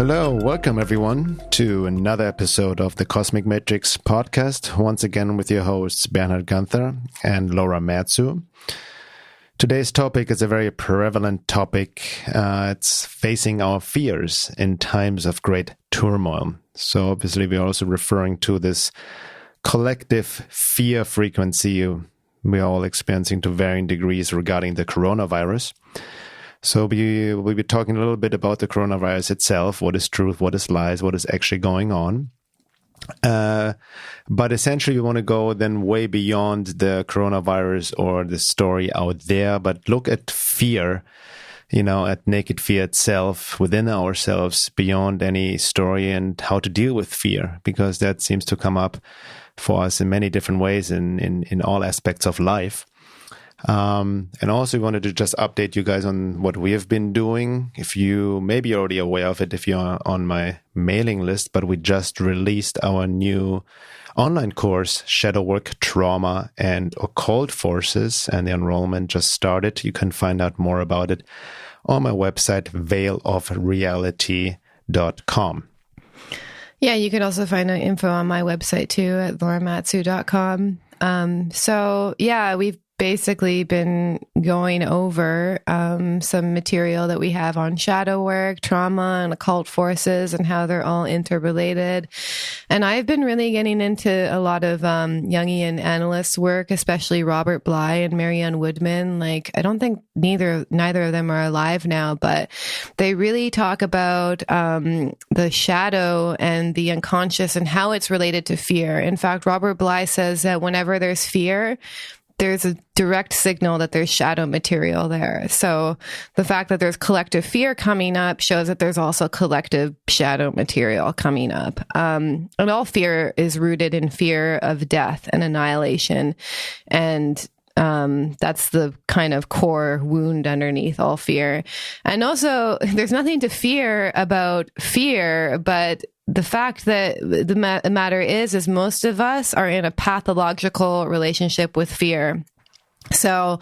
Hello, welcome everyone to another episode of the Cosmic Matrix podcast, once again with your hosts Bernhard and Laura. Today's topic is a very prevalent topic. It's facing our fears in times of great turmoil. So obviously we're also referring to this collective fear frequency we are all experiencing to varying degrees regarding the coronavirus. So we'll be talking a little bit about the coronavirus itself, what is truth, what is lies, what is actually going on. But essentially we want to go then way beyond the coronavirus or the story out there, but look at fear, at naked fear itself within ourselves, beyond any story, and how to deal with fear, because that seems to come up for us in many different ways in all aspects of life. And also we wanted to just update you guys on what we have been doing. If you may be already aware of it, if you're on my mailing list, but we just released our new online course, Shadow Work, Trauma, and Occult Forces, and the enrollment just started. You can find out more about it on my website, veilofreality.com. Yeah, you can also find info on my website too at lauramatsu.com. We've basically been going over some material that we have on shadow work, trauma, and occult forces, and how they're all interrelated. And I've been really getting into a lot of Jungian analyst work, especially Robert Bly and Marianne Woodman. I don't think neither of them are alive now, but they really talk about the shadow and the unconscious and how it's related to fear. In fact, Robert Bly says that whenever there's fear, there's a direct signal that there's shadow material there. So the fact that there's collective fear coming up shows that there's also collective shadow material coming up. And all fear is rooted in fear of death and annihilation. And that's the kind of core wound underneath all fear. And also, there's nothing to fear about fear, but the fact that the matter is most of us are in a pathological relationship with fear. So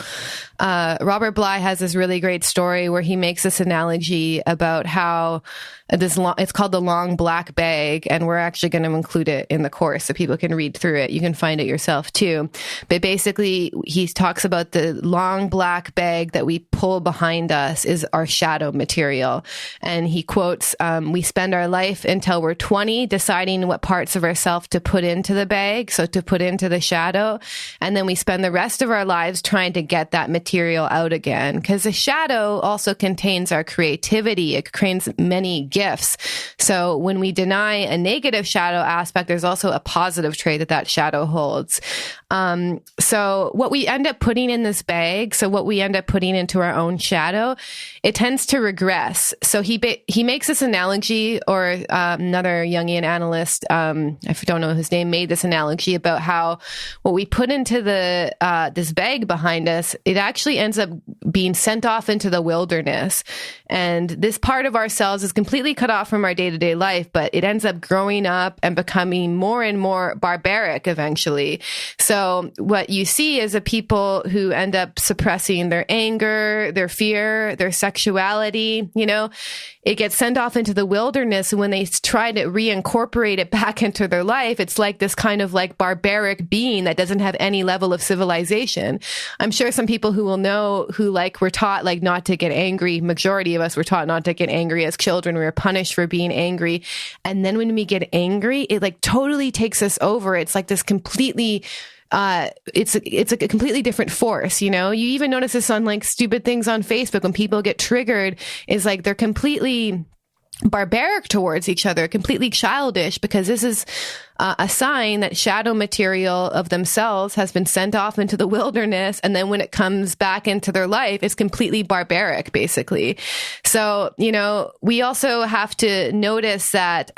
Robert Bly has this really great story where he makes this analogy about how it's called the long black bag, and we're actually going to include it in the course so people can read through it. You can find it yourself too. But basically, he talks about the long black bag that we pull behind us is our shadow material. And he quotes, we spend our life until we're 20 deciding what parts of ourselves to put into the bag, so to put into the shadow. And then we spend the rest of our lives trying to get that material out again. Because the shadow also contains our creativity. It contains many gifts. So when we deny a negative shadow aspect, there's also a positive trait that shadow holds. So what we end up putting in this bag, so what we end up putting into our own shadow, it tends to regress. So he makes this analogy, or another Jungian analyst, I don't know his name, made this analogy about how what we put into this bag behind us, it actually ends up being sent off into the wilderness. And this part of ourselves is completely cut off from our day-to-day life, but it ends up growing up and becoming more and more barbaric eventually. So what you see is a people who end up suppressing their anger, their fear, their sexuality, it gets sent off into the wilderness. And when they try to reincorporate it back into their life, it's like this kind of barbaric being that doesn't have any level of civilization. I'm sure some people who will know who were taught not to get angry. Majority of us were taught not to get angry as children. We were punished for being angry. And then when we get angry, it totally takes us over. It's this completely it's a completely different force, You even notice this on stupid things on Facebook when people get triggered, is they're completely barbaric towards each other, completely childish, because this is a sign that shadow material of themselves has been sent off into the wilderness. And then when it comes back into their life, it's completely barbaric, basically. So, we also have to notice that,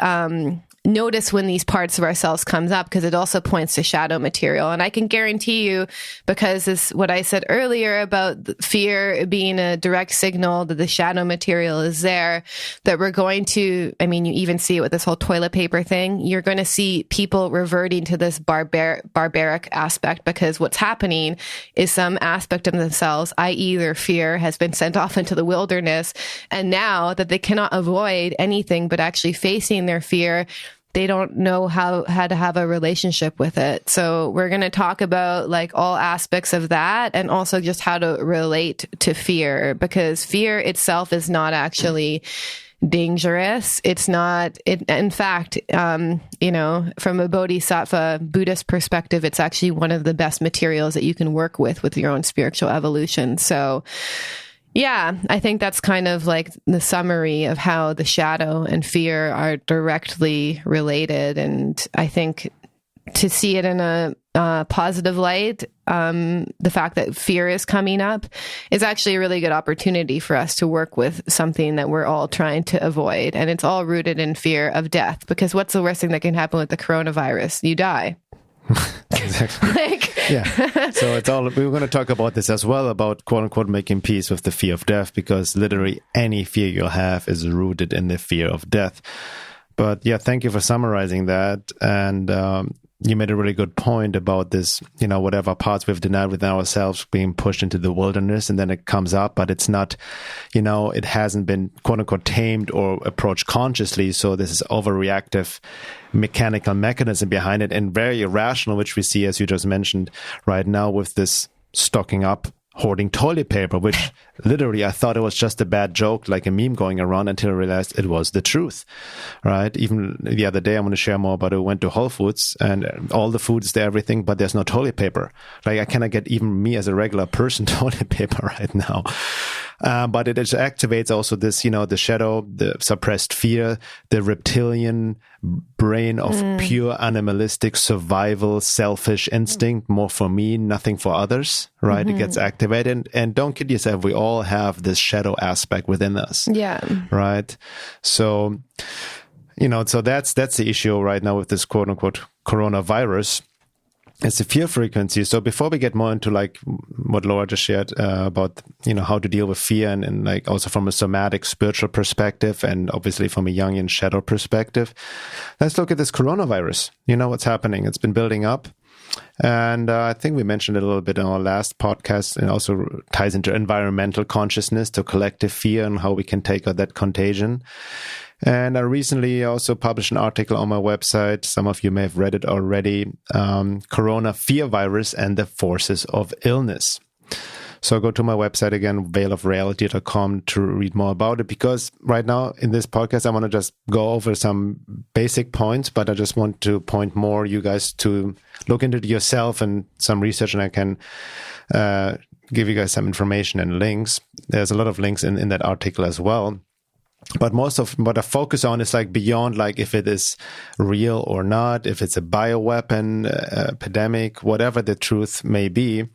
notice when these parts of ourselves comes up, because it also points to shadow material. And I can guarantee you, because this what I said earlier about fear being a direct signal that the shadow material is there, that we're going to, I mean, you even see it with this whole toilet paper thing. You're going to see people reverting to this barbaric aspect, because what's happening is some aspect of themselves, i.e. their fear, has been sent off into the wilderness. And now that they cannot avoid anything but actually facing their fear, they don't know how to have a relationship with it. So we're going to talk about like all aspects of that, and also just how to relate to fear, because fear itself is not actually dangerous. It's not, in fact, you know, from a bodhisattva Buddhist perspective, it's actually one of the best materials that you can work with your own spiritual evolution. So yeah, I think that's kind of like the summary of how the shadow and fear are directly related. And I think to see it in a positive light, the fact that fear is coming up is actually a really good opportunity for us to work with something that we're all trying to avoid. And it's all rooted in fear of death, because what's the worst thing that can happen with the coronavirus? You die. Exactly. Yeah. So it's all, we were going to talk about this as well, about quote unquote making peace with the fear of death, because literally any fear you have is rooted in the fear of death. But yeah, thank you for summarizing that. And you made a really good point about this, you know, whatever parts we've denied within ourselves being pushed into the wilderness, and then it comes up, but it's not, you know, it hasn't been quote unquote tamed or approached consciously. So this is overreactive mechanical mechanism behind it, and very irrational, which we see, as you just mentioned right now, with this stocking up, hoarding toilet paper, which literally I thought it was just a bad joke, like a meme going around, until I realized it was the truth, right? Even the other day, I'm going to share more about it. I went to Whole Foods and all the food is there, everything, but there's no toilet paper. Like I cannot get even me as a regular person toilet paper right now. But it activates also this, you know, the shadow, the suppressed fear, the reptilian brain of pure animalistic survival, selfish instinct, more for me, nothing for others, right? It gets activated. And don't kid yourself, we all have this shadow aspect within us. Yeah. Right? So, you know, so that's the issue right now with this quote unquote coronavirus. It's the fear frequency. So before we get more into like what Laura just shared about, you know, how to deal with fear and like also from a somatic spiritual perspective and obviously from a Jungian shadow perspective, let's look at this coronavirus. You know what's happening. It's been building up. And I think we mentioned it a little bit in our last podcast, and also ties into environmental consciousness, to collective fear and how we can take out that contagion. And I recently also published an article on my website. Some of you may have read it already. Corona Fear Virus and the Forces of Illness. So go to my website again, veilofreality.com, to read more about it. Because right now in this podcast, I want to just go over some basic points, but I just want to point more you guys to look into it yourself and some research, and I can give you guys some information and links. There's a lot of links in that article as well. But most of what I focus on is like beyond like if it is real or not, if it's a bioweapon, epidemic, whatever the truth may be.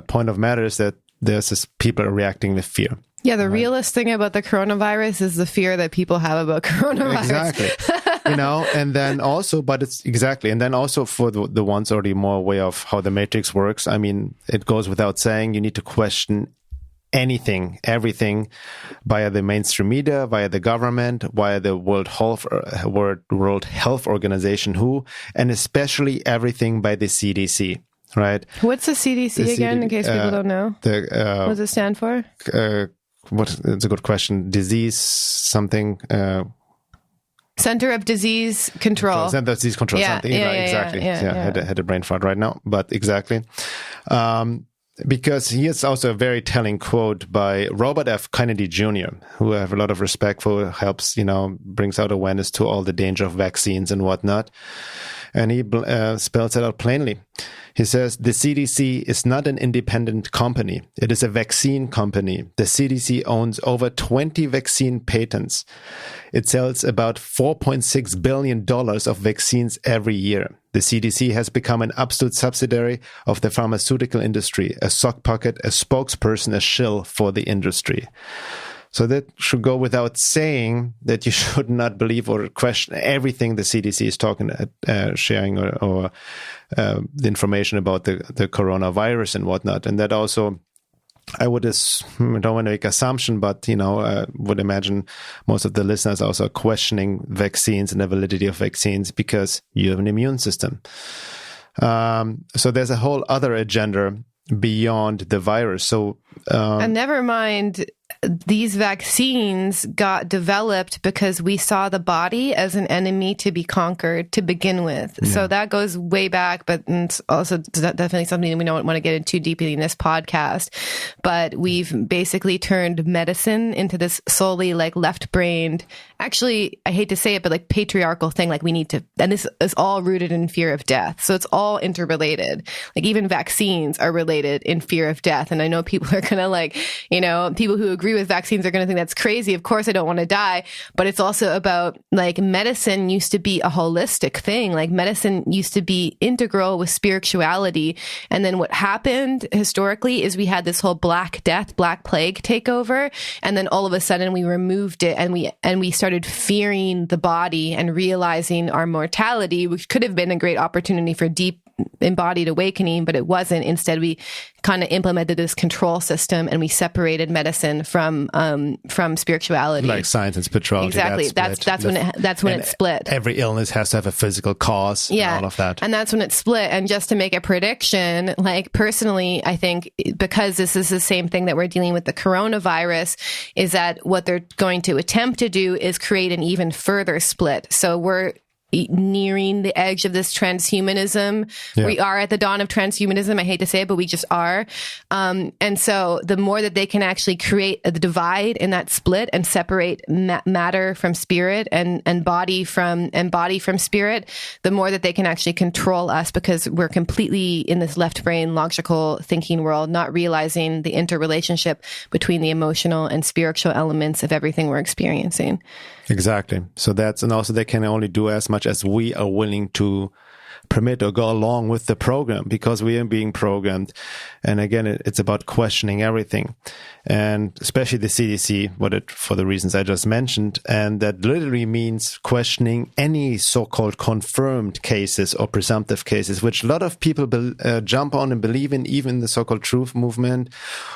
Point of matter is that there's this people reacting with fear. Yeah, the realest thing about the coronavirus is the fear that people have about coronavirus. Exactly. You know, and then also, but it's exactly, and then also for the ones already more aware of how the matrix works, I mean, it goes without saying, you need to question anything, everything via the mainstream media, via the government, via the World Health Organization, WHO, and especially everything by the CDC, right? What's the CDC again, in case people don't know? What does it stand for? It's a good question. Disease something. Center of Disease Control. Center of Disease Control. Yeah, something. yeah, Right, exactly. Had a brain fart right now, but exactly. Because here's also a very telling quote by Robert F. Kennedy Jr., who I have a lot of respect for, helps, you know, brings out awareness to all the danger of vaccines and whatnot. And he spells it out plainly. He says, the CDC is not an independent company. It is a vaccine company. The CDC owns over 20 vaccine patents. It sells about $4.6 billion of vaccines every year. The CDC has become an absolute subsidiary of the pharmaceutical industry, a sock pocket, a spokesperson, a shill for the industry. So that should go without saying that you should not believe or question everything the CDC is sharing or the information about the coronavirus and whatnot. And that also, I don't want to make assumption, but would imagine most of the listeners also questioning vaccines and the validity of vaccines because you have an immune system. So there's a whole other agenda beyond the virus. So and never mind, these vaccines got developed because we saw the body as an enemy to be conquered to begin with. Yeah. So that goes way back, but it's also definitely something we don't want to get into too deeply in this podcast. But we've basically turned medicine into this solely like left-brained, actually, I hate to say it, but like patriarchal thing. Like we need to, and this is all rooted in fear of death. So it's all interrelated. Like even vaccines are related in fear of death. And I know people are going to like, people who agree with vaccines are going to think that's crazy. Of course, I don't want to die. But it's also about like medicine used to be a holistic thing. Like medicine used to be integral with spirituality. And then what happened historically is we had this whole Black Death, Black Plague takeover. And then all of a sudden we removed it and we started fearing the body and realizing our mortality, which could have been a great opportunity for deep embodied awakening, but it wasn't. Instead, we kind of implemented this control system and we separated medicine from spirituality, like science and spirituality. Exactly. That's when it split. Every illness has to have a physical cause. Yeah, and all of that. And that's when it split. And just to make a prediction, like personally, I think because this is the same thing that we're dealing with the coronavirus, is that what they're going to attempt to do is create an even further split. So we're nearing the edge of this transhumanism. Yeah. We are at the dawn of transhumanism. I hate to say it, but we just are. And so the more that they can actually create a divide in that split and separate matter from spirit and body from spirit, the more that they can actually control us, because we're completely in this left brain logical thinking world, not realizing the interrelationship between the emotional and spiritual elements of everything we're experiencing. Exactly. So and also they can only do as much as we are willing to permit or go along with the program, because we are being programmed. And again, it's about questioning everything, and especially the CDC, for the reasons I just mentioned. And that literally means questioning any so-called confirmed cases or presumptive cases, which a lot of people jump on and believe in, even the so-called truth movement,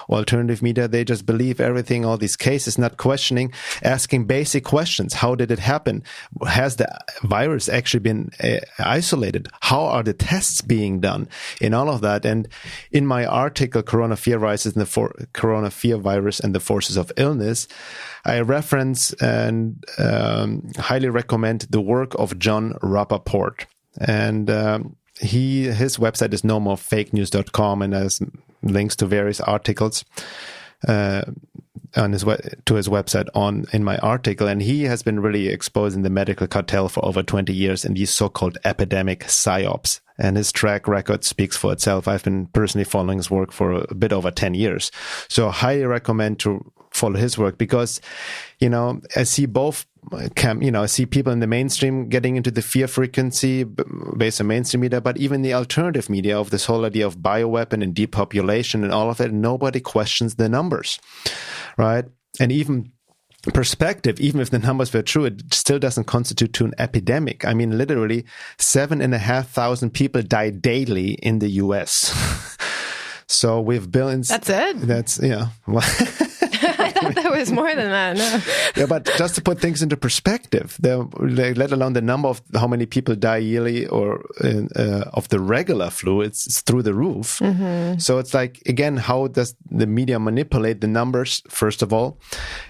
alternative media. They just believe everything, all these cases, not questioning, asking basic questions. How did it happen? Has the virus actually been isolated? How are the tests being done in all of that? And in my article, Corona Fear Virus and the Forces of Illness, I reference and highly recommend the work of John Rappaport. And his website is nomorefakenews.com, and has links to various articles on his website in my article. And he has been really exposing the medical cartel for over 20 years in these so-called epidemic psyops. And his track record speaks for itself. I've been personally following his work for a bit over 10 years. So I highly recommend to follow his work, because, I see both I see people in the mainstream getting into the fear frequency based on mainstream media, but even the alternative media of this whole idea of bioweapon and depopulation and all of that, nobody questions the numbers, right? And even perspective, even if the numbers were true, it still doesn't constitute to an epidemic. I mean, literally 7,500 people die daily in the US. So we have billions. That's it? That's, yeah. I thought there was more than that. No. Yeah, but just to put things into perspective, let alone the number of how many people die yearly or of the regular flu, it's through the roof. Mm-hmm. So it's like, again, how does the media manipulate the numbers, first of all,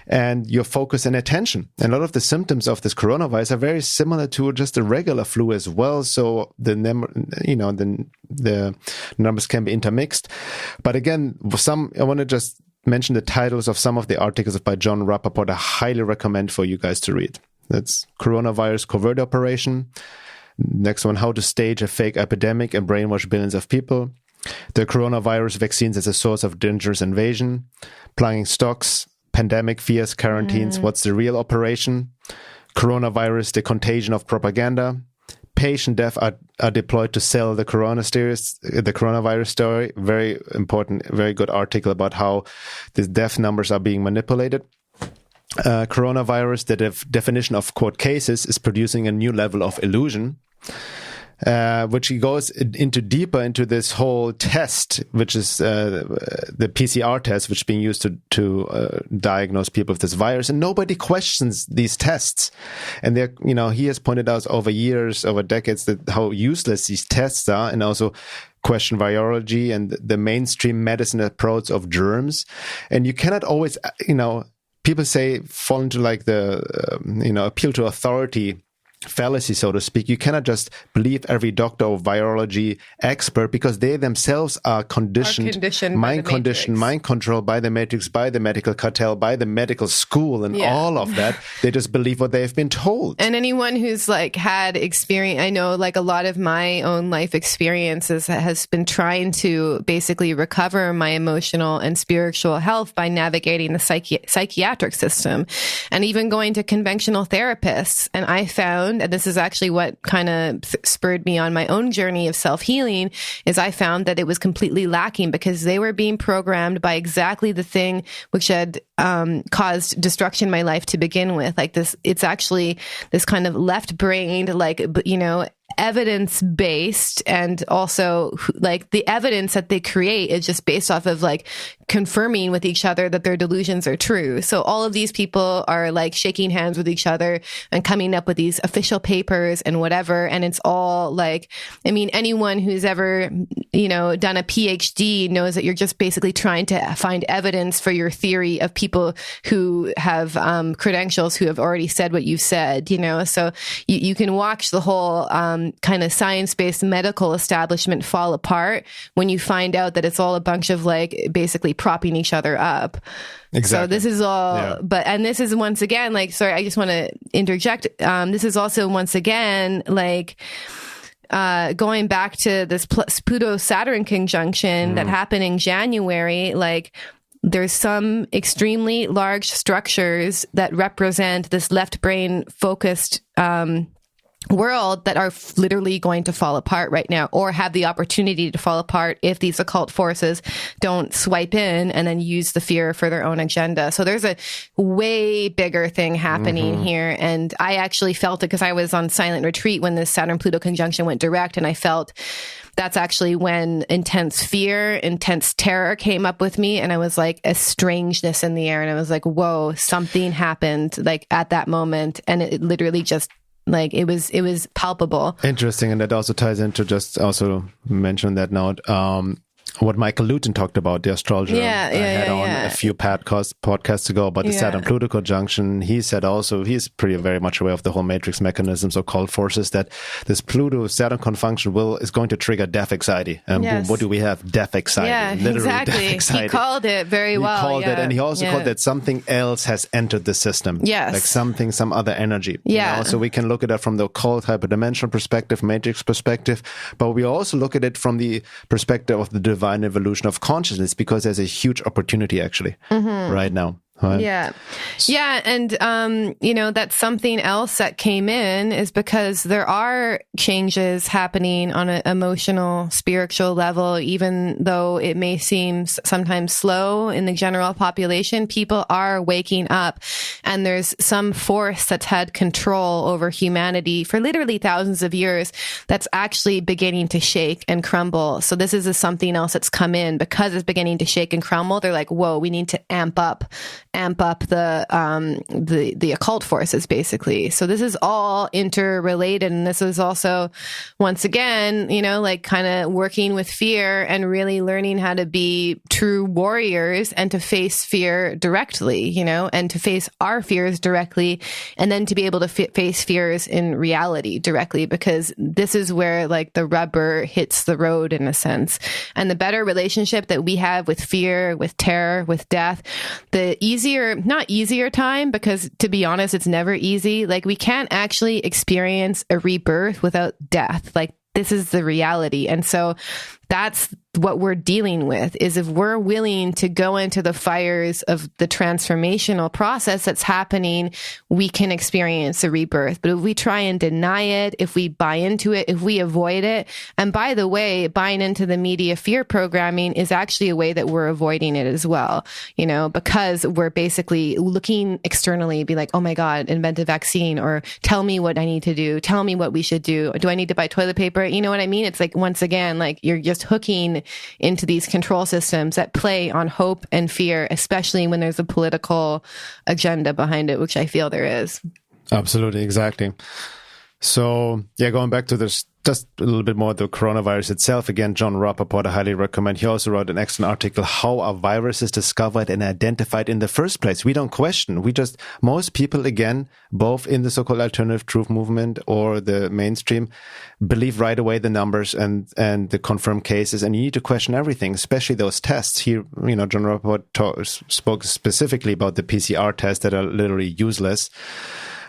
and your focus and attention? And a lot of the symptoms of this coronavirus are very similar to just the regular flu as well. So the numbers can be intermixed. But again, I want to just mention the titles of some of the articles by John Rappaport I highly recommend for you guys to read. That's Coronavirus Covert Operation. Next one, How to Stage a Fake Epidemic and Brainwash Billions of People. The Coronavirus Vaccines as a Source of Dangerous Invasion. Plunging Stocks, Pandemic Fears, Quarantines, What's the Real Operation? Coronavirus, The Contagion of Propaganda. Patient death are deployed to sell the coronavirus story. Very important, very good article about how the death numbers are being manipulated. coronavirus, the definition of quote cases is producing a new level of illusion, which goes deeper into this whole test, which is the PCR test, which is being used to diagnose people with this virus, and nobody questions these tests. And they're, he has pointed out over years, over decades, that how useless these tests are, and also question virology and the mainstream medicine approach of germs. And you cannot always, people say, fall into like the, appeal to authority fallacy, so to speak. You cannot just believe every doctor or virology expert, because they themselves are conditioned, mind controlled by the matrix, by the medical cartel, by the medical school, and all of that. They just believe what they've been told. And anyone who's like had experience, I know like a lot of my own life experiences has been trying to basically recover my emotional and spiritual health by navigating the psychiatric system and even going to conventional therapists. And I found, and this is actually what kind of spurred me on my own journey of self-healing, is I found that it was completely lacking, because they were being programmed by exactly the thing which had caused destruction in my life to begin with. Like this, it's actually this kind of left-brained, like, evidence-based, and also like the evidence that they create is just based off of like confirming with each other that their delusions are true. So all of these people are like shaking hands with each other and coming up with these official papers and whatever. And it's all like, I mean, anyone who's ever, done a PhD knows that you're just basically trying to find evidence for your theory of people who have credentials, who have already said what you've said, so you can watch the whole kind of science-based medical establishment fall apart when you find out that it's all a bunch of like basically propping each other up. Exactly. So this is all, and this is once again, like, sorry, I just want to interject. This is also once again, like, going back to this Pluto-Saturn conjunction that happened in January, like, there's some extremely large structures that represent this left brain focused, world that are literally going to fall apart right now, or have the opportunity to fall apart if these occult forces don't swipe in and then use the fear for their own agenda. So there's a way bigger thing happening here. And I actually felt it because I was on silent retreat when this Saturn-Pluto conjunction went direct, and I felt that's actually when intense fear, intense terror came up with me. And I was like a strangeness in the air. And I was like, whoa, something happened like at that moment. And it literally just, like, it was palpable. Interesting. And that also ties into, just also mention that note, what Michael Luton talked about, the astrologer I had on a few podcasts ago about the Saturn-Pluto conjunction. He said also, he's very much aware of the whole matrix mechanisms, occult forces, that this Pluto-Saturn conjunction is going to trigger death anxiety. And boom, what do we have? Death anxiety. Yeah, literally exactly. Death anxiety. He called it very well. He called it, and he also called that something else has entered the system. Yes. Like some other energy. Yeah. So we can look at it from the occult hyperdimensional perspective, matrix perspective, but we also look at it from the perspective of the divine evolution of consciousness, because there's a huge opportunity actually right now. Right. Yeah. Yeah. And, that's something else that came in, is because there are changes happening on an emotional, spiritual level, even though it may seem sometimes slow in the general population. People are waking up, and there's some force that's had control over humanity for literally thousands of years that's actually beginning to shake and crumble. So this is something else that's come in because it's beginning to shake and crumble. They're like, whoa, we need to amp up the occult forces, basically. So this is all interrelated, and this is also, once again, like kind of working with fear and really learning how to be true warriors and to face fear directly, and to face our fears directly, and then to be able to face fears in reality directly, because this is where like the rubber hits the road in a sense. And the better relationship that we have with fear, with terror, with death, the not easier time, because to be honest, it's never easy. Like, we can't actually experience a rebirth without death. Like, this is the reality. And so that's what we're dealing with, is if we're willing to go into the fires of the transformational process that's happening, we can experience a rebirth. But if we try and deny it, if we buy into it, if we avoid it, and by the way, buying into the media fear programming is actually a way that we're avoiding it as well, because we're basically looking externally, be like, oh my God, invent a vaccine, or tell me what I need to do. Tell me what we should do. Do I need to buy toilet paper? You know what I mean? It's like, once again, like you're just hooking into these control systems that play on hope and fear, especially when there's a political agenda behind it, which I feel there is. Absolutely, exactly. So, going back to this, just a little bit more the coronavirus itself. Again, John Rappaport, I highly recommend. He also wrote an excellent article, How Are Viruses Discovered and Identified in the First Place? We don't question. Most people, again, both in the so-called alternative truth movement or the mainstream, believe right away the numbers and the confirmed cases. And you need to question everything, especially those tests. Here, John Rappaport spoke specifically about the PCR tests that are literally useless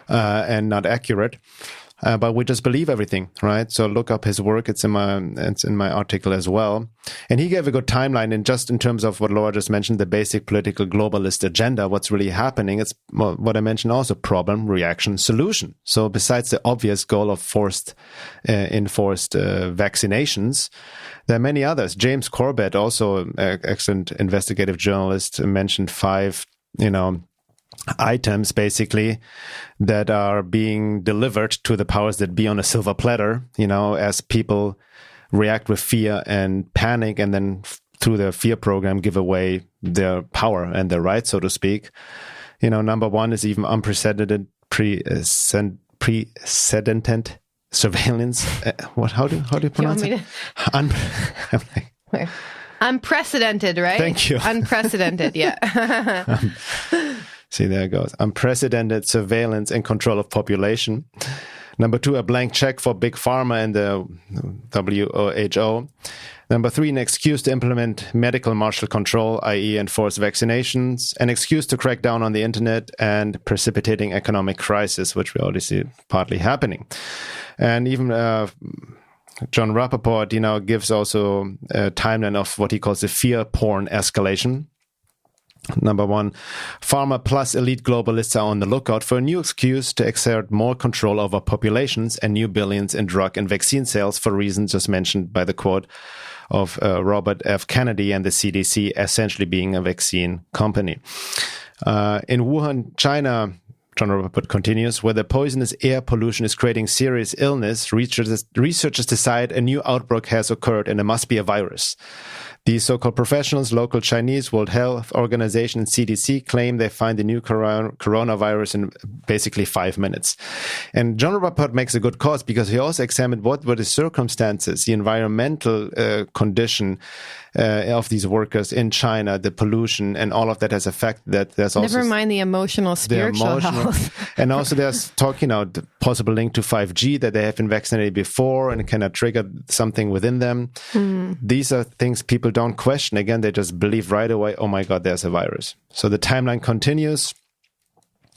and not accurate. But we just believe everything, right? So look up his work. It's in my article as well. And he gave a good timeline, and just in terms of what Laura just mentioned, the basic political globalist agenda, what's really happening. It's what I mentioned also: problem, reaction, solution. So besides the obvious goal of enforced vaccinations, there are many others. James Corbett, also an excellent investigative journalist, mentioned 5, items basically that are being delivered to the powers that be on a silver platter, as people react with fear and panic, and then through the fear program give away their power and their rights, so to speak. Number 1 is even unprecedented surveillance. How do you pronounce it? Unprecedented, right? Thank you. Unprecedented, yeah. See, there it goes. Unprecedented surveillance and control of population. Number 2, a blank check for Big Pharma and the WHO. Number 3, an excuse to implement medical martial control, i.e. enforce vaccinations. An excuse to crack down on the internet, and precipitating economic crisis, which we already see partly happening. And even John Rappaport, gives also a timeline of what he calls the fear porn escalation. Number 1, pharma plus elite globalists are on the lookout for a new excuse to exert more control over populations and new billions in drug and vaccine sales for reasons just mentioned by the quote of Robert F. Kennedy and the CDC essentially being a vaccine company. In Wuhan, China, John Rappaport continues, where the poisonous air pollution is creating serious illness, researchers decide a new outbreak has occurred and it must be a virus. These so-called professionals, local Chinese, World Health Organization, and CDC claim they find the new coronavirus in basically 5 minutes. And John Rappaport makes a good cause because he also examined what were the circumstances, the environmental condition of these workers in China, the pollution, and all of that has affected that. There's also never mind the emotional, spiritual health. And also there's talking the possible link to 5G, that they have been vaccinated before and it kind of triggered something within them. These are things people don't question. Again, they just believe right away, oh my God, there's a virus. So the timeline continues.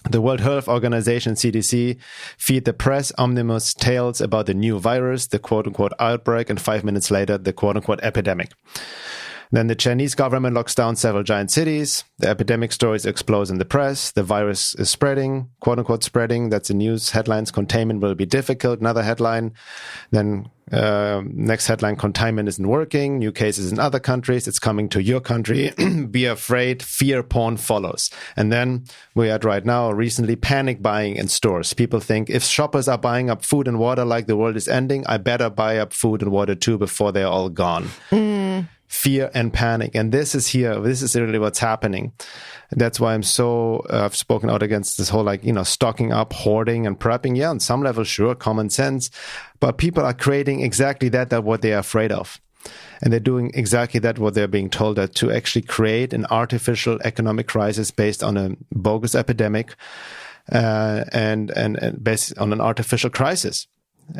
The World Health Organization, CDC, feed the press omnibus tales about the new virus, the quote-unquote outbreak, and 5 minutes later, the quote-unquote epidemic. Then the Chinese government locks down several giant cities. The epidemic stories explode in the press. The virus is spreading, quote-unquote spreading. That's the news headlines. Containment will be difficult. Another headline. Then next headline, containment isn't working. New cases in other countries. It's coming to your country. Be afraid. Fear porn follows. And then we are right now recently panic buying in stores. People think if shoppers are buying up food and water like the world is ending, I better buy up food and water too before they're all gone. Fear and panic. And this is really what's happening. That's why I've spoken out against this whole, stocking up, hoarding and prepping. Yeah, on some level, sure, common sense. But people are creating exactly that what they are afraid of. And they're doing exactly that, what they're being told, that to actually create an artificial economic crisis based on a bogus epidemic and based on an artificial crisis.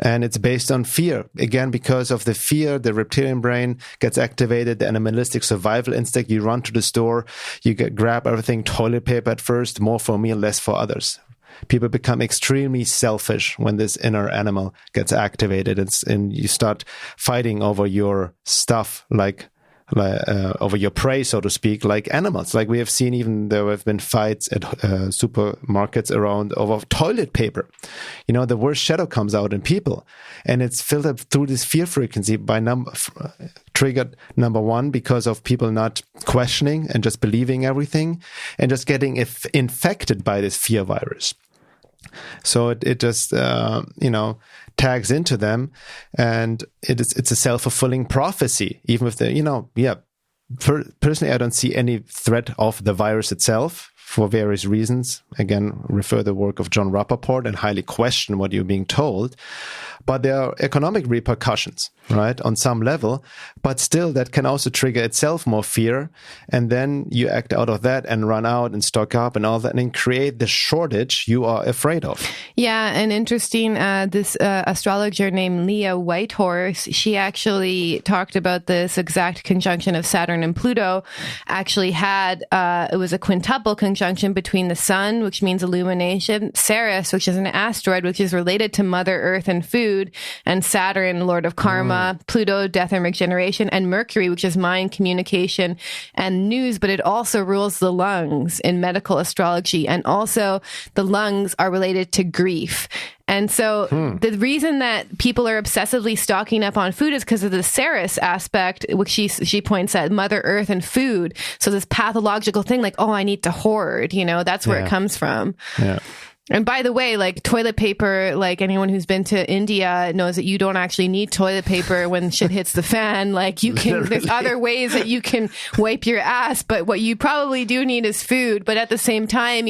And it's based on fear. Again, because of the fear, the reptilian brain gets activated, the animalistic survival instinct. You run to the store, you grab everything, toilet paper at first, more for me and less for others. People become extremely selfish when this inner animal gets activated, and you start fighting over your stuff, like over your prey, so to speak, like animals. Like we have seen, even there have been fights at supermarkets around over toilet paper. The worst shadow comes out in people, and it's filtered through this fear frequency triggered, number one, because of people not questioning and just believing everything and just getting infected by this fear virus. So it just, tags into them, and it's a self-fulfilling prophecy, even if personally, I don't see any threat of the virus itself for various reasons. Again, refer the work of John Rappaport and highly question what you're being told. But there are economic repercussions, right, on some level. But still, that can also trigger itself more fear. And then you act out of that and run out and stock up and all that and create the shortage you are afraid of. Yeah, and interesting, this astrologer named Leah Whitehorse, she actually talked about this exact conjunction of Saturn and Pluto. Actually had, it was a quintuple conjunction between the sun, which means illumination, Ceres, which is an asteroid, which is related to Mother Earth and food, and Saturn, Lord of Karma, Pluto, death and regeneration, and Mercury, which is mind, communication, and news, but it also rules the lungs in medical astrology. And also the lungs are related to grief. And so the reason that people are obsessively stocking up on food is because of the Ceres aspect, which she points at Mother Earth and food. So this pathological thing like, oh, I need to hoard, that's where it comes from. Yeah. And by the way, like toilet paper, like anyone who's been to India knows that you don't actually need toilet paper when shit hits the fan. Like there's other ways that you can wipe your ass, but what you probably do need is food. But at the same time,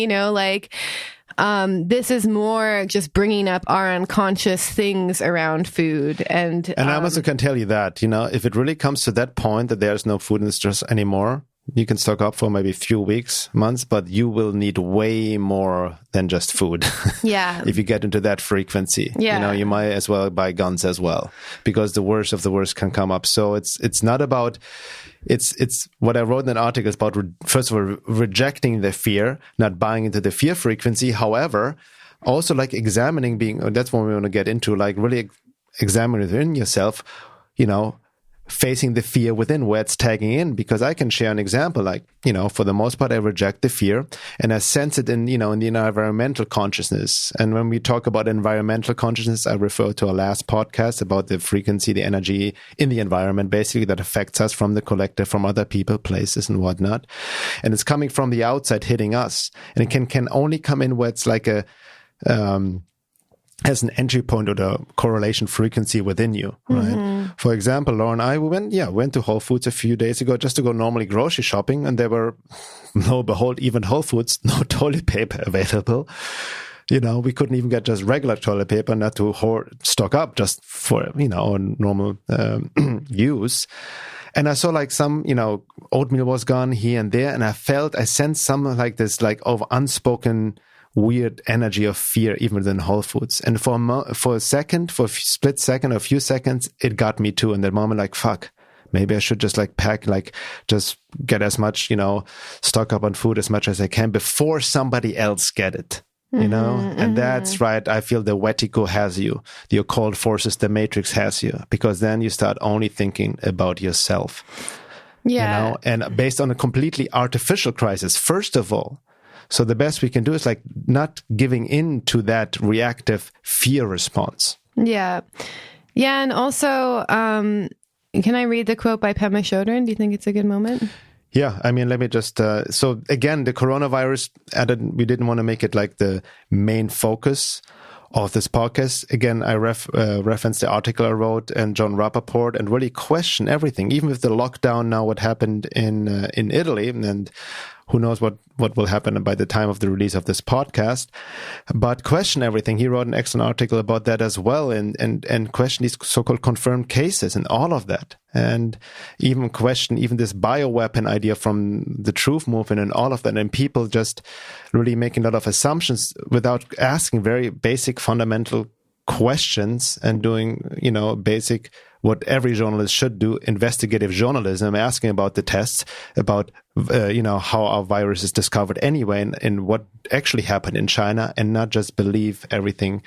this is more just bringing up our unconscious things around food. And I also can tell you that, if it really comes to that point that there's no food in the stress anymore, you can stock up for maybe a few weeks, months, but you will need way more than just food. Yeah. If you get into that frequency, you might as well buy guns as well, because the worst of the worst can come up. So it's not about, it's what I wrote in an article is about, first of all, rejecting the fear, not buying into the fear frequency. However, also like examining that's what we want to get into, like really examine within yourself, facing the fear within where it's tagging in, because I can share an example, like, for the most part, I reject the fear and I sense it in the environmental consciousness. And when we talk about environmental consciousness, I refer to our last podcast about the frequency, the energy in the environment, basically that affects us from the collective, from other people, places and whatnot. And it's coming from the outside hitting us. And it can only come in where it's like as an entry point or the correlation frequency within you, right? Mm-hmm. For example, Laura and I, we went to Whole Foods a few days ago just to go normally grocery shopping, and there were, lo and behold, even Whole Foods, no toilet paper available. We couldn't even get just regular toilet paper, not to stock up just for, normal use. And I saw like some, oatmeal was gone here and there, and I sensed some like this, like of unspoken weird energy of fear even within Whole Foods. And for a split second, or a few seconds, it got me too. In that moment, like, fuck, maybe I should just like pack, like just get as much, stock up on food as much as I can before somebody else get it. And that's right. I feel the Wetico has you, the occult forces, the matrix has you, because then you start only thinking about yourself. Yeah. And based on a completely artificial crisis, first of all. So the best we can do is like not giving in to that reactive fear response. Yeah. Yeah. And also, can I read the quote by Pema Chodron? Do you think it's a good moment? Yeah. I mean, let me just, so again, the coronavirus, we didn't want to make it like the main focus of this podcast. Again, I referenced the article I wrote and John Rappaport, and really question everything, even with the lockdown now, what happened in Italy, and who knows what will happen by the time of the release of this podcast, but question everything. He wrote an excellent article about that as well, and question these so-called confirmed cases and all of that, and even question even this bioweapon idea from the truth movement and all of that, and people just really making a lot of assumptions without asking very basic fundamental questions and doing, basic what every journalist should do, investigative journalism, asking about the tests, about how our virus is discovered anyway, and what actually happened in China, and not just believe everything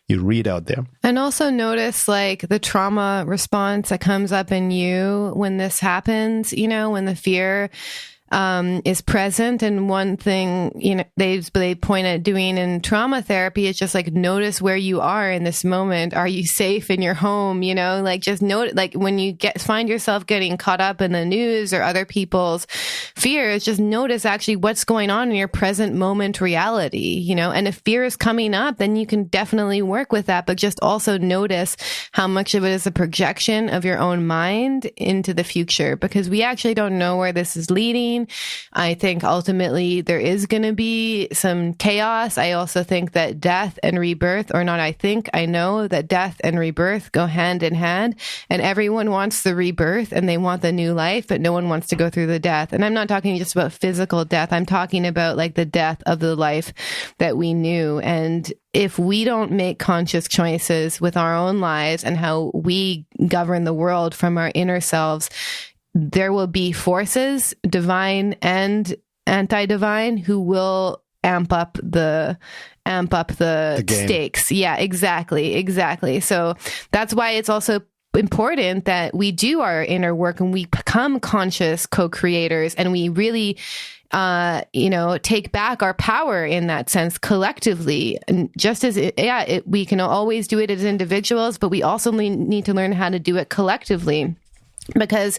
you read out there. And also notice like the trauma response that comes up in you when this happens, when the fear is present. And one thing, they point at doing in trauma therapy is just like notice where you are in this moment. Are you safe in your home? Like just note, like when you find yourself getting caught up in the news or other people's fears, just notice actually what's going on in your present moment reality, and if fear is coming up, then you can definitely work with that, but just also notice how much of it is a projection of your own mind into the future, because we actually don't know where this is leading. I think ultimately there is going to be some chaos. I also think that death and rebirth, or not I know that death and rebirth go hand in hand, and everyone wants the rebirth and they want the new life, but no one wants to go through the death. And I'm not talking just about physical death. I'm talking about like the death of the life that we knew. And if we don't make conscious choices with our own lives and how we govern the world from our inner selves, there will be forces, divine and anti-divine, who will amp up the stakes. Yeah, exactly. So that's why it's also important that we do our inner work and we become conscious co-creators, and we really take back our power in that sense collectively. And just as we can always do it as individuals, but we also need to learn how to do it collectively. Because,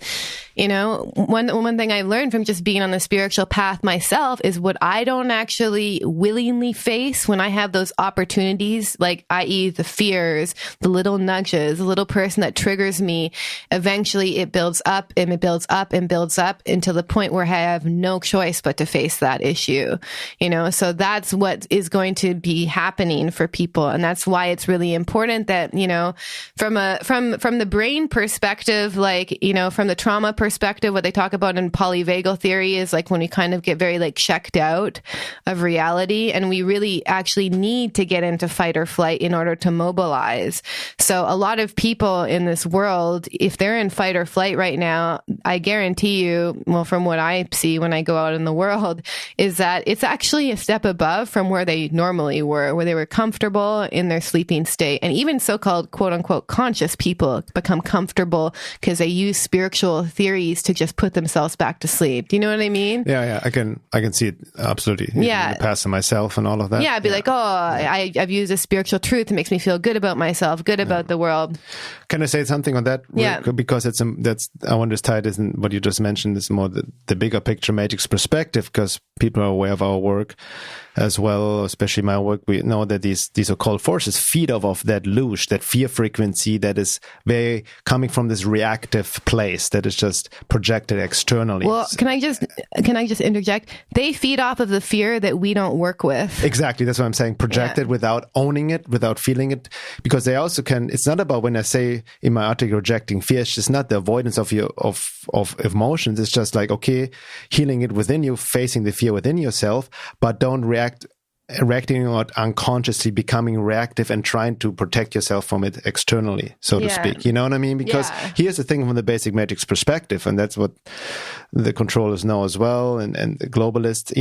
one thing I learned from just being on the spiritual path myself is what I don't actually willingly face when I have those opportunities, like, i.e. the fears, the little nudges, the little person that triggers me, eventually it builds up and it builds up and builds up until the point where I have no choice but to face that issue, so that's what is going to be happening for people. And that's why it's really important that, from the brain perspective, like, from the trauma perspective, what they talk about in polyvagal theory is like when we kind of get very like checked out of reality, and we really actually need to get into fight or flight in order to mobilize. So a lot of people in this world, if they're in fight or flight right now, I guarantee you, well, from what I see when I go out in the world, is that it's actually a step above from where they normally were, where they were comfortable in their sleeping state. And even so-called quote unquote conscious people become comfortable because they use spiritual theories to just put themselves back to sleep. Do you know what I mean? Yeah. I can see it absolutely. Yeah. In the past of myself and all of that. Yeah. I'd be like, I've used a spiritual truth. It makes me feel good about myself, good about the world. Can I say something on that? Yeah. Because I want to tie this in what you just mentioned is more the bigger picture matrix perspective, because people are aware of our work as well, especially my work. We know that these occult forces feed off of that loosh, that fear frequency that is very coming from this reactive place that is just projected externally. Well, can I just interject? They feed off of the fear that we don't work with. Exactly. That's what I'm saying. Projected without owning it, without feeling it, because they also can. It's not about, when I say in my article rejecting fear, it's just not the avoidance of emotions. It's just like, okay, healing it within you, facing the fear within yourself, but don't reacting out unconsciously, becoming reactive and trying to protect yourself from it externally, so to speak. You know what I mean? Because here's the thing from the basic matrix perspective, and that's what the controllers know as well, and the globalists,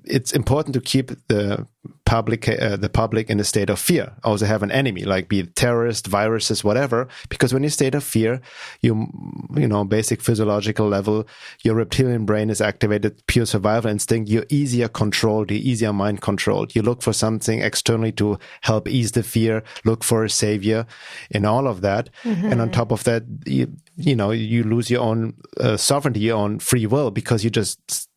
it's important to keep the public in a state of fear. Also have an enemy, like be it terrorist, viruses, whatever, because when you state of fear, basic physiological level, your reptilian brain is activated, pure survival instinct, you're easier controlled, you're easier mind controlled. You look for something externally to help ease the fear, look for a savior in all of that. Mm-hmm. And on top of that, you lose your own sovereignty, your own free will, because you just,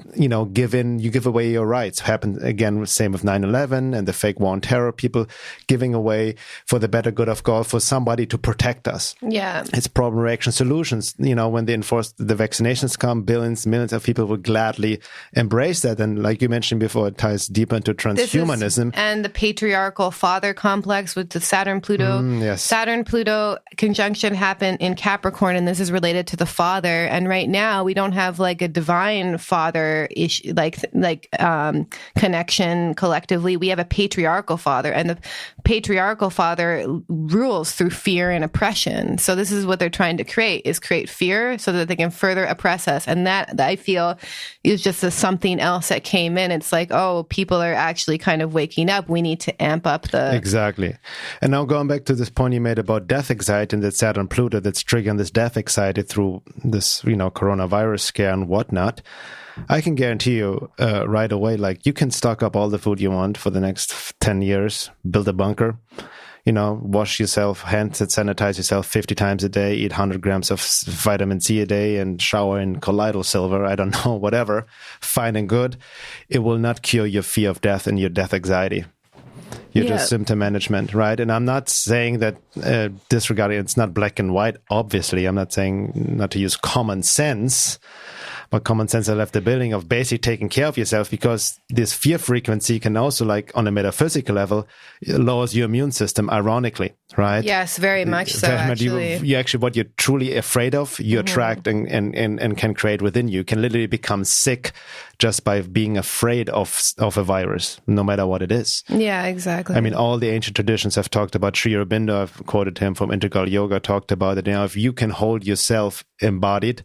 give away your rights. Happened again, same with 9/11 and the fake war on terror, people giving away for the better good of God, for somebody to protect us. Yeah. It's problem, reaction, solutions. When they enforce the vaccinations come, millions of people would gladly embrace that. And like you mentioned before, it ties deeper into transhumanism. And the patriarchal father complex with the Saturn-Pluto. Yes. Saturn-Pluto conjunction happened in Capricorn in and this is related to the father. And right now we don't have like a divine father issue, connection collectively. We have a patriarchal father, and the patriarchal father rules through fear and oppression. So this is what they're trying to create fear so that they can further oppress us. And that I feel is just something else that came in. It's like, oh, people are actually kind of waking up. We need to amp up the... Exactly. And now going back to this point you made about death anxiety and that Saturn Pluto that's triggering this death anxiety through this, coronavirus scare and whatnot, I can guarantee you right away, like, you can stock up all the food you want for the next 10 years, build a bunker, wash yourself, hand sanitize yourself 50 times a day, eat 100 grams of vitamin C a day, and shower in colloidal silver, I don't know, whatever, fine and good. It will not cure your fear of death and your death anxiety. You're just symptom management, right? And I'm not saying that disregarding, it's not black and white, obviously. I'm not saying not to use common sense, but common sense I left the building of basically taking care of yourself, because this fear frequency can also, like on a metaphysical level, lowers your immune system, ironically, right? Yes, very much so, actually. You actually, what you're truly afraid of, you attract and can create within you. You can literally become sick just by being afraid of a virus, no matter what it is. Yeah, exactly. I mean, all the ancient traditions have talked about. Sri Aurobindo, I've quoted him from Integral Yoga, talked about it. If you can hold yourself embodied,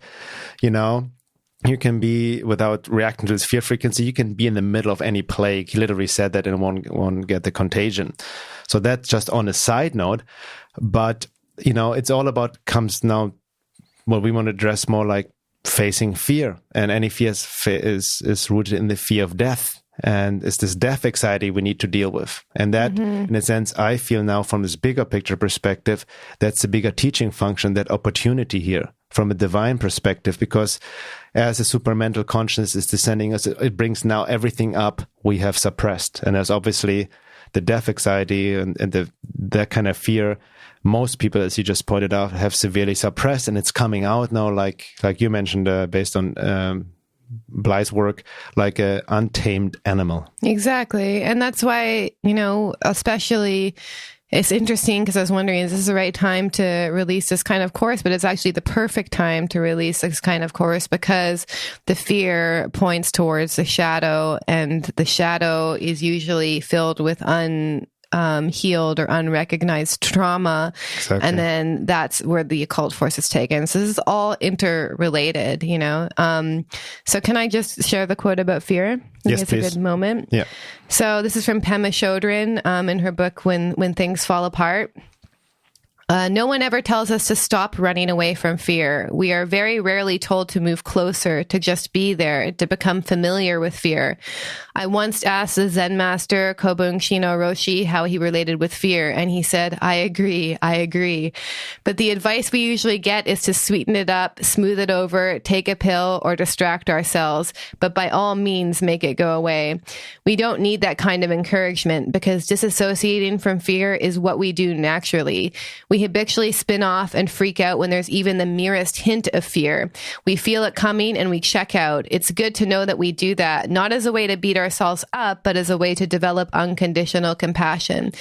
you can be, without reacting to this fear frequency, you can be in the middle of any plague. He literally said that and won't get the contagion. So that's just on a side note. But, it's all about, comes now, what we want to address more like facing fear. And any fear is rooted in the fear of death. And it's this death anxiety we need to deal with. And that, in a sense, I feel now from this bigger picture perspective, that's the bigger teaching function, that opportunity here from a divine perspective, because as a supramental consciousness is descending us, it brings now everything up we have suppressed. And there's obviously the death anxiety and that kind of fear. Most people, as you just pointed out, have severely suppressed, and it's coming out now, like you mentioned, based on Bly's work, like an untamed animal. Exactly. And that's why, especially, it's interesting because I was wondering, is this the right time to release this kind of course? But it's actually the perfect time to release this kind of course, because the fear points towards the shadow, and the shadow is usually filled with healed or unrecognized trauma. Exactly. And then that's where the occult force is taken. So this is all interrelated, So can I just share the quote about fear? Yes, it's please. A good moment. Yeah. So this is from Pema Chodron in her book, When Things Fall Apart. No one ever tells us to stop running away from fear. We are very rarely told to move closer, to just be there, to become familiar with fear. I once asked the Zen master Kobun Shino Roshi how he related with fear, and he said, I agree. But the advice we usually get is to sweeten it up, smooth it over, take a pill, or distract ourselves, but by all means make it go away. We don't need that kind of encouragement, because disassociating from fear is what we do naturally. We habitually spin off and freak out when there's even the merest hint of fear. We feel it coming and we check out. It's good to know that we do that, not as a way to beat ourselves up, but as a way to develop unconditional compassion.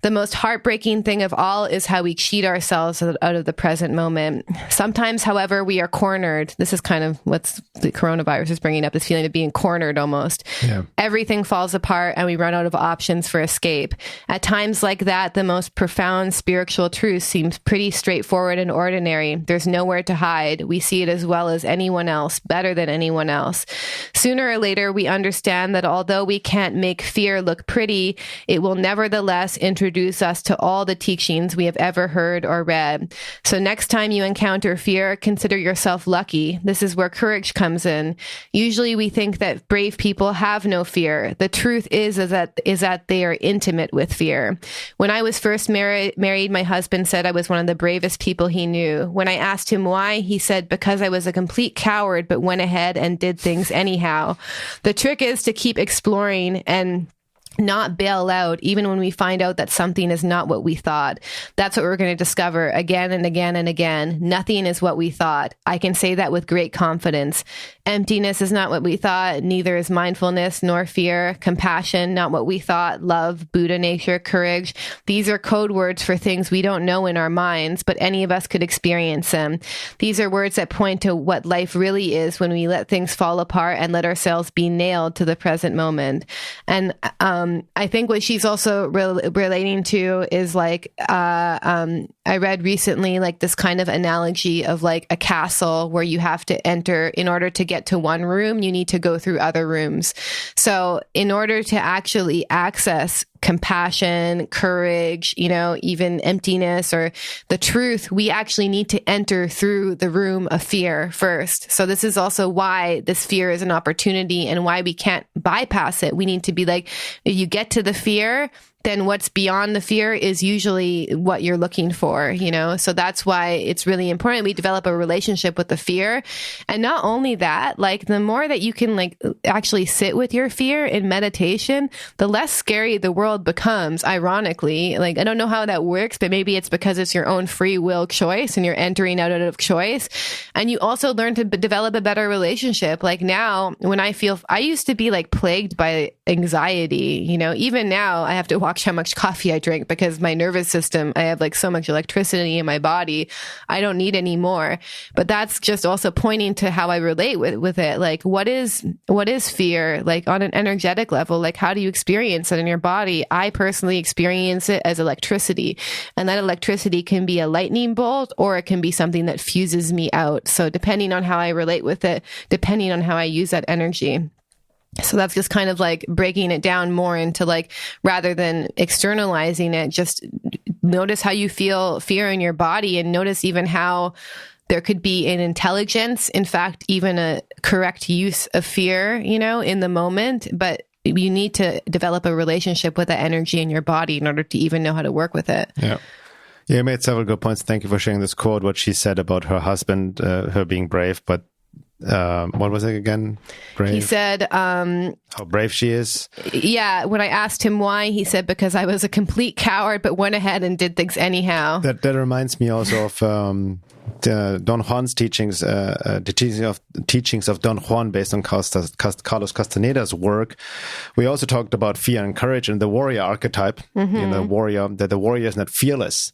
The most heartbreaking thing of all is how we cheat ourselves out of the present moment. Sometimes, however, we are cornered. This is kind of what the coronavirus is bringing up, this feeling of being cornered almost. Yeah. Everything falls apart and we run out of options for escape. At times like that, the most profound spiritual truth seems pretty straightforward and ordinary. There's nowhere to hide. We see it as well as anyone else, better than anyone else. Sooner or later, we understand that although we can't make fear look pretty, it will nevertheless introduce us to all the teachings we have ever heard or read. So next time you encounter fear, consider yourself lucky. This is where courage comes in. Usually we think that brave people have no fear. The truth is that they are intimate with fear. When I was first married, my husband said I was one of the bravest people he knew. When I asked him why, he said, because I was a complete coward, but went ahead and did things anyhow. The trick is to keep exploring and not bail out, even when we find out that something is not what we thought. That's what we're going to discover again and again and again. Nothing is what we thought. I can say that with great confidence. Emptiness is not what we thought. Neither is mindfulness nor fear. Compassion, not what we thought. Love, Buddha nature, courage. These are code words for things we don't know in our minds, but any of us could experience them. These are words that point to what life really is when we let things fall apart and let ourselves be nailed to the present moment. And I think what she's also relating to is like, I read recently like this kind of analogy of like a castle where you have to enter in order to get to one room, you need to go through other rooms. So in order to actually access compassion, courage, even emptiness or the truth, we actually need to enter through the room of fear first. So this is also why this fear is an opportunity and why we can't bypass it. We need to be like, if you get to the fear, then what's beyond the fear is usually what you're looking for, So that's why it's really important we develop a relationship with the fear. And not only that, like the more that you can like actually sit with your fear in meditation, the less scary the world becomes, ironically. Like, I don't know how that works, but maybe it's because it's your own free will choice and you're entering out of choice. And you also learn to develop a better relationship. Like now, when I used to be like plagued by anxiety, even now I have to watch how much coffee I drink because my nervous system, I have like so much electricity in my body. I don't need any more. But that's just also pointing to how I relate with it. Like, what is fear? Like on an energetic level, like how do you experience it in your body? I personally experience it as electricity. And that electricity can be a lightning bolt or it can be something that fuses me out. So depending on how I relate with it, depending on how I use that energy. So that's just kind of like breaking it down more into like, rather than externalizing it, just notice how you feel fear in your body and notice even how there could be an intelligence, in fact, even a correct use of fear, in the moment. But you need to develop a relationship with the energy in your body in order to even know how to work with it. Yeah. Yeah, you made several good points. Thank you for sharing this quote, what she said about her husband, her being brave, but what was it again? Brave? He said, how brave she is. Yeah. When I asked him why, he said, because I was a complete coward, but went ahead and did things anyhow. That reminds me also of Don Juan's teachings, the teachings of Don Juan based on Carlos Castaneda's work. We also talked about fear and courage and the warrior archetype. The warrior is not fearless,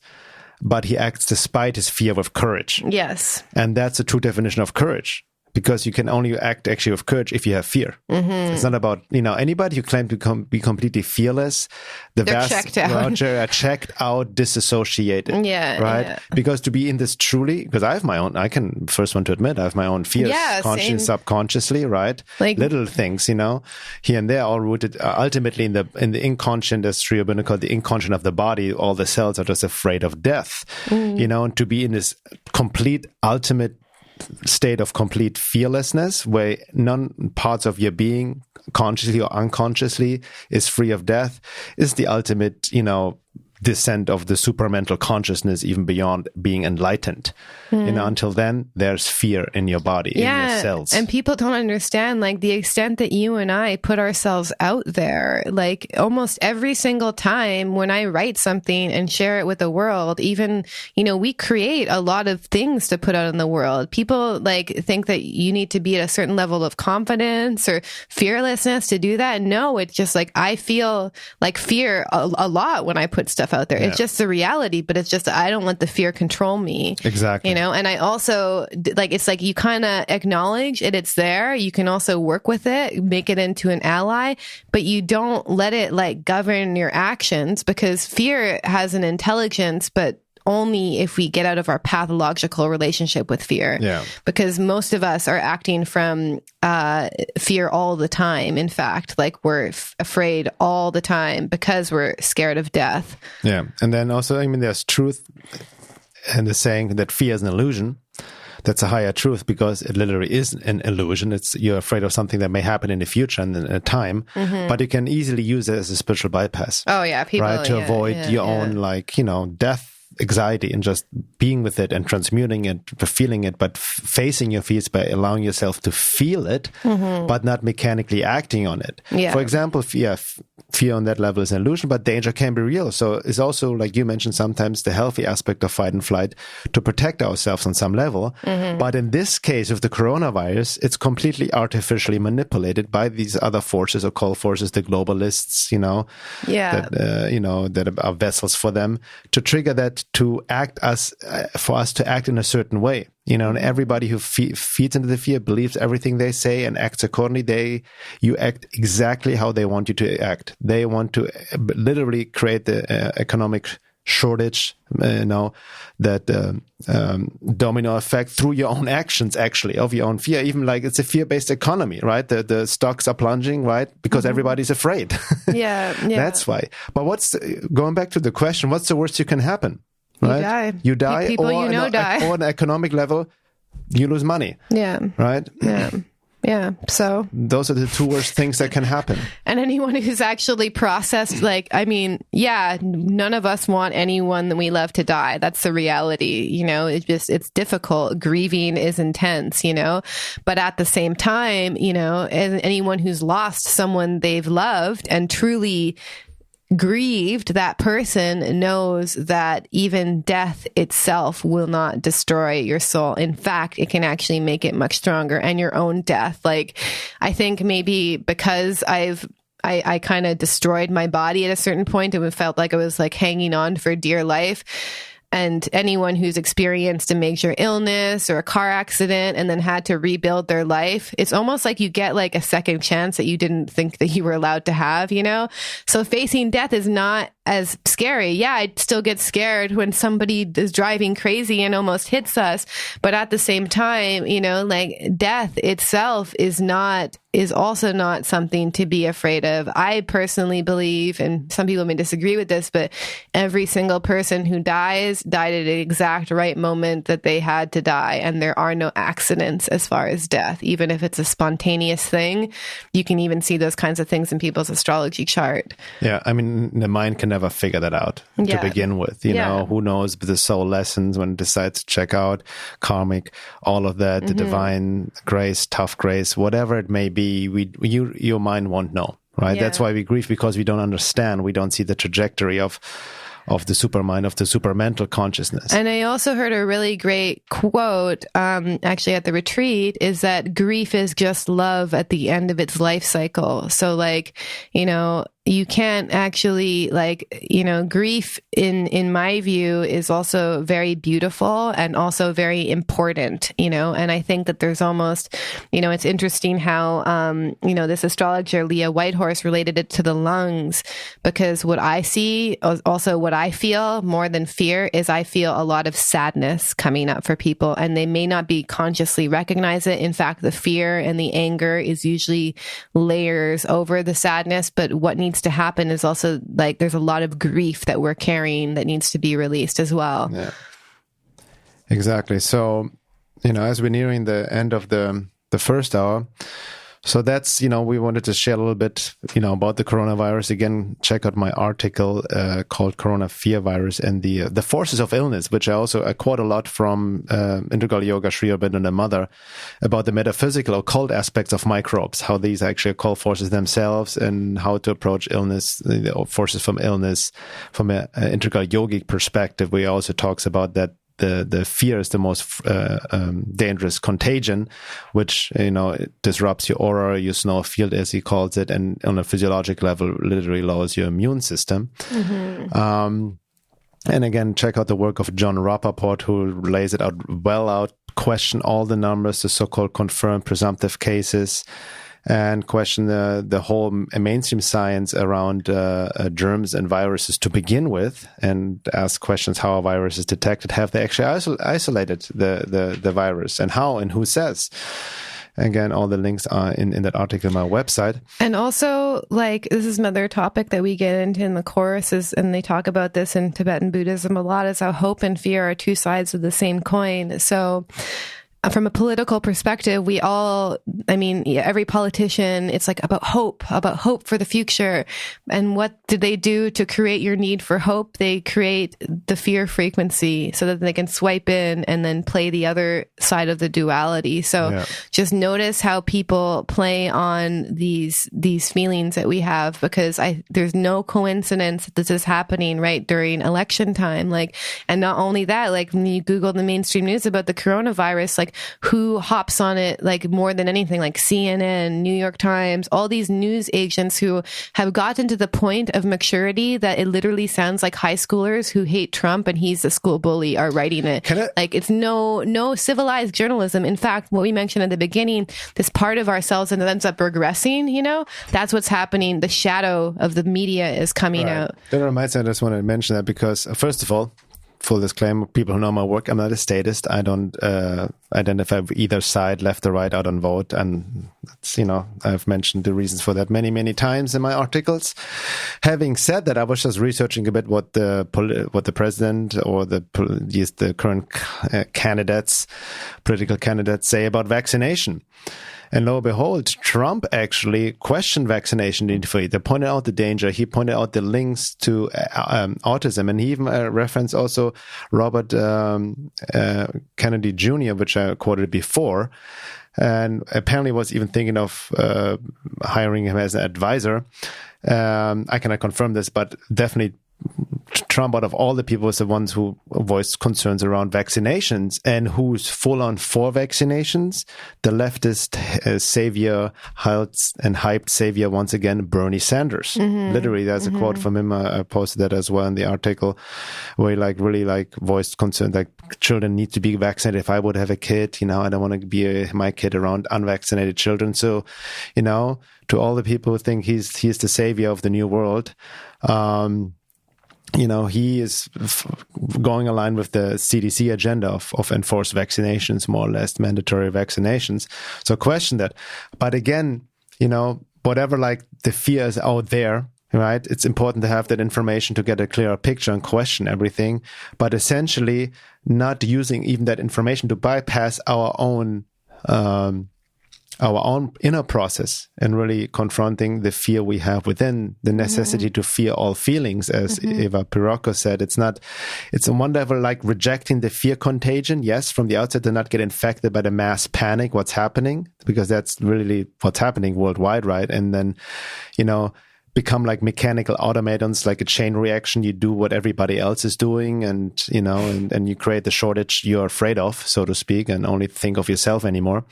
but he acts despite his fear with courage. Yes. And that's a true definition of courage. Because you can only act actually with courage if you have fear. Mm-hmm. It's not about, anybody who claims to be completely fearless, they're checked out. Are checked out, disassociated. Yeah. Right? Yeah. Because to be in this truly, because I have my own, I can first one to admit, I have my own fears, consciously, subconsciously, right? Like little things, here and there, all rooted ultimately in the inconscient, as Sri Aurobindo called the inconscient of the body. All the cells are just afraid of death, and to be in this complete, ultimate state of complete fearlessness where none parts of your being consciously or unconsciously is free of death is the ultimate, descent of the supramental consciousness, even beyond being enlightened. Until then, there's fear in your body, in your cells. And people don't understand, like, the extent that you and I put ourselves out there. Like, almost every single time when I write something and share it with the world, even, we create a lot of things to put out in the world. People, like, think that you need to be at a certain level of confidence or fearlessness to do that. No, it's just like, I feel like fear a lot when I put stuff out there. Yeah. It's just the reality, but it's just, I don't let the fear control me. Exactly. And I also, like, it's like you kind of acknowledge it's there. You can also work with it, make it into an ally, but you don't let it like govern your actions, because fear has an intelligence, but only if we get out of our pathological relationship with fear. Yeah. Because most of us are acting from fear all the time. In fact, like we're afraid all the time because we're scared of death. Yeah. And then also, there's truth in the saying that fear is an illusion. That's a higher truth, because it literally is an illusion. You're afraid of something that may happen in the future and in a time, but you can easily use it as a spiritual bypass. Oh yeah, people, right, to avoid your own death anxiety, and just being with it and transmuting it, feeling it, but facing your fears by allowing yourself to feel it, but not mechanically acting on it. Yeah. For example, fear fear on that level is an illusion, but danger can be real. So it's also, like you mentioned, sometimes the healthy aspect of fight and flight to protect ourselves on some level. But in this case of the coronavirus, it's completely artificially manipulated by these other forces, or call forces the globalists, that are vessels for them, to trigger that, to act for us to act in a certain way. And everybody who feeds into the fear believes everything they say and acts accordingly. You act exactly how they want you to act. They want to literally create the economic shortage, that domino effect through your own actions, actually, of your own fear. Even like it's a fear-based economy, right? The stocks are plunging, right? Because everybody's afraid. Yeah. That's why. But going back to the question, what's the worst you can happen? Right? You die. People or, die. Or on an economic level, you lose money. Yeah. Right? Yeah. So those are the two worst things that can happen. And anyone who's actually processed, none of us want anyone that we love to die. That's the reality. It's difficult. Grieving is intense, but at the same time, anyone who's lost someone they've loved and truly grieved, that person knows that even death itself will not destroy your soul. In fact, it can actually make it much stronger. And your own death. Like, I think maybe because I kind of destroyed my body at a certain point, it felt like I was like hanging on for dear life. And anyone who's experienced a major illness or a car accident and then had to rebuild their life, it's almost like you get like a second chance that you didn't think that you were allowed to have, So facing death is not as scary. Yeah, I still get scared when somebody is driving crazy and almost hits us. But at the same time, death itself is also not something to be afraid of. I personally believe, and some people may disagree with this, but every single person who died at the exact right moment that they had to die. And there are no accidents as far as death. Even if it's a spontaneous thing, you can even see those kinds of things in people's astrology chart. Yeah, I mean, the mind can never figure that out to begin with. Who knows, but the soul lessons when it decides to check out karmic, all of that, the divine grace, tough grace, whatever it may be, your mind won't know, right? Yeah. That's why we grieve, because we don't understand. We don't see the trajectory of the supermind, of the supermental consciousness. And I also heard a really great quote, actually at the retreat, is that grief is just love at the end of its life cycle. So you can't actually grief in my view is also very beautiful and also very important, and I think that there's almost, it's interesting how, this astrologer, Leah Whitehorse, related it to the lungs, because what I see, also what I feel more than fear, is I feel a lot of sadness coming up for people, and they may not be consciously recognize it. In fact, the fear and the anger is usually layers over the sadness, but what needs to happen is also there's a lot of grief that we're carrying that needs to be released as well. Yeah, exactly. So, as we're nearing the end of the first hour, so that's, we wanted to share a little bit, about the coronavirus. Again, check out my article called Corona Fear Virus and the Forces of Illness, which I quote a lot from Integral Yoga, Sri Aurobindo and the Mother, about the metaphysical occult aspects of microbes, how these actually occult forces themselves, and how to approach illness, the forces from illness from an integral yogic perspective. We also talks about that the fear is the most dangerous contagion, which it disrupts your aura, your snow field, as he calls it, and on a physiologic level, literally lowers your immune system. And again, check out the work of John Rappaport, who lays it out well, question all the numbers, the so-called confirmed presumptive cases, and question the whole mainstream science around germs and viruses to begin with, and ask questions: how a virus is detected? Have they actually isolated the virus, and how, and who says? Again, all the links are in that article on my website. And also, this is another topic that we get into in the course, and they talk about this in Tibetan Buddhism a lot, is how hope and fear are two sides of the same coin. So from a political perspective, every politician, it's like about hope for the future. And what did they do to create your need for hope? They create the fear frequency so that they can swipe in and then play the other side of the duality. So just notice how people play on these feelings that we have, because there's no coincidence that this is happening right during election time. Like, and not only that, like when you Google the mainstream news about the coronavirus, like who hops on it like more than anything, like CNN, New York Times, all these news agents who have gotten to the point of maturity that it literally sounds like high schoolers who hate Trump and he's a school bully are writing it. Like it's no civilized journalism. In fact, what we mentioned at the beginning, this part of ourselves that ends up regressing, that's what's happening. The shadow of the media is coming out. That reminds me, I just want to mention that because first of all, full disclaimer, people who know my work, I'm not a statist. I don't identify with either side, left or right. I don't vote. And, I've mentioned the reasons for that many, many times in my articles. Having said that, I was just researching a bit what the president or the current political candidates say about vaccination. And lo and behold, Trump actually questioned vaccination need for it. They pointed out the danger. He pointed out the links to autism. And he even referenced also Robert Kennedy Jr., which I quoted before. And apparently was even thinking of hiring him as an advisor. I cannot confirm this, but definitely Trump, out of all the people, was the ones who voiced concerns around vaccinations, and who's full on for vaccinations. The leftist savior, hyped savior once again, Bernie Sanders. Literally, there's a quote from him. I posted that as well in the article, where he really voiced concern like children need to be vaccinated. If I would have a kid, I don't want to be my kid around unvaccinated children. So, to all the people who think he's the savior of the new world, he is going aligned with the CDC agenda of enforced vaccinations, more or less mandatory vaccinations. So question that. But again, whatever the fear is out there, right? It's important to have that information to get a clearer picture and question everything, but essentially not using even that information to bypass our own inner process and really confronting the fear we have within, the necessity to fear all feelings. As Eva Pirocco said, it's on one level like rejecting the fear contagion. Yes, from the outset to not get infected by the mass panic, what's happening, because that's really what's happening worldwide, right? And then, become like mechanical automatons, like a chain reaction. You do what everybody else is doing, and you create the shortage you're afraid of, so to speak, and only think of yourself anymore.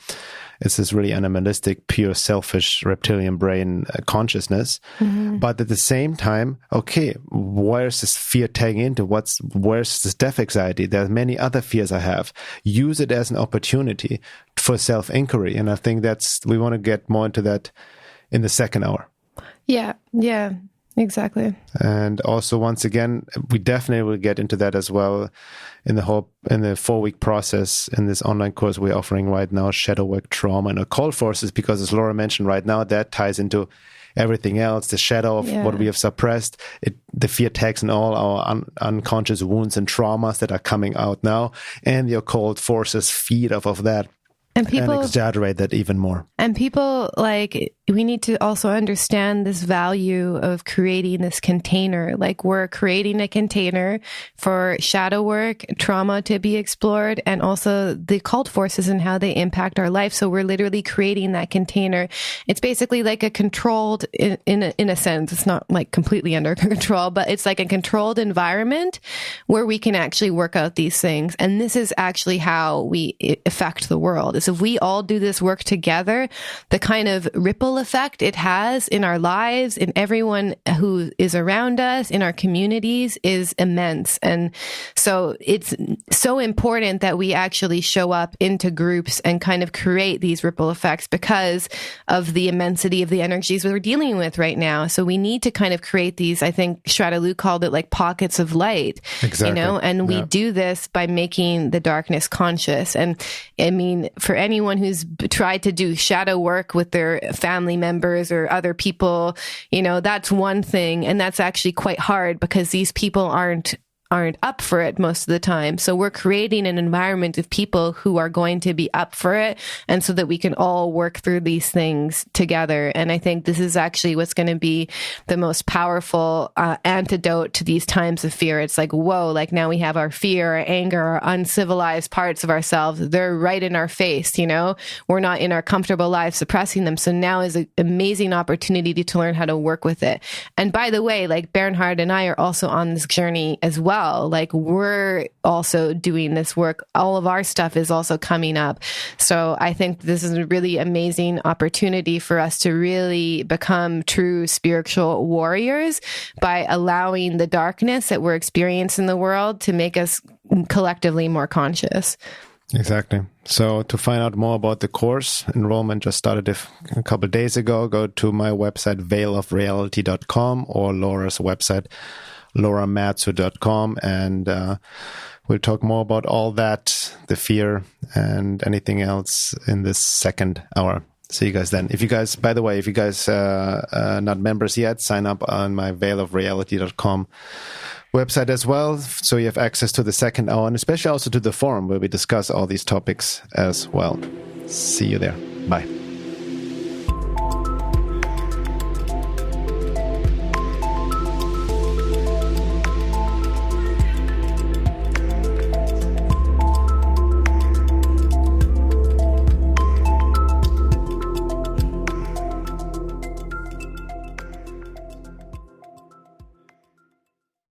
It's this really animalistic, pure, selfish reptilian brain consciousness. But at the same time, okay, where's this fear tagging into? Where's this death anxiety? There are many other fears I have. Use it as an opportunity for self-inquiry. And I think we want to get more into that in the second hour. Yeah, exactly. And also, once again, we definitely will get into that as well in the 4-week process in this online course we're offering right now, Shadow Work, Trauma, and Occult Forces, because as Laura mentioned right now, that ties into everything else, the shadow of what we have suppressed, the fear tags and all our unconscious wounds and traumas that are coming out now, and the occult forces feed off of that. And exaggerate that even more. And people, we need to also understand this value of creating this container. Like, we're creating a container for shadow work, trauma to be explored, and also the occult forces and how they impact our life. So we're literally creating that container. It's basically like a controlled, in a sense, it's not like completely under control, but it's like a controlled environment where we can actually work out these things. And this is actually how we affect the world. So if we all do this work together, the kind of ripple effect it has in our lives, in everyone who is around us, in our communities, is immense. And so it's so important that we actually show up into groups and kind of create these ripple effects because of the immensity of the energies we're dealing with right now. So we need to kind of create these, I think Shraddha Lu called it like pockets of light, exactly. And we do this by making the darkness conscious. And I mean, for anyone who's tried to do shadow work with their family members or other people, that's one thing. And that's actually quite hard because these people aren't aren't up for it most of the time. So we're creating an environment of people who are going to be up for it, and so that we can all work through these things together. And I think this is actually what's going to be the most powerful antidote to these times of fear. It's like, whoa, like now we have our fear, our anger, our uncivilized parts of ourselves. They're right in our face, you know? We're not in our comfortable lives suppressing them. So now is an amazing opportunity to learn how to work with it. And by the way, like Bernhard and I are also on this journey as well. Like we're also doing this work. All of our stuff is also coming up. So I think this is a really amazing opportunity for us to really become true spiritual warriors by allowing the darkness that we're experiencing in the world to make us collectively more conscious. Exactly. So to find out more about the course, enrollment just started a couple of days ago. Go to my website, veilofreality.com, or Laura's website, lauramatsu.com, and we'll talk more about all that, the fear and anything else in this second hour. See you guys then. If you guys, by the way, if you guys are not members yet, sign up on my veilofreality.com website as well, so you have access to the second hour, and especially also to the forum where we discuss all these topics as well. See you there. Bye.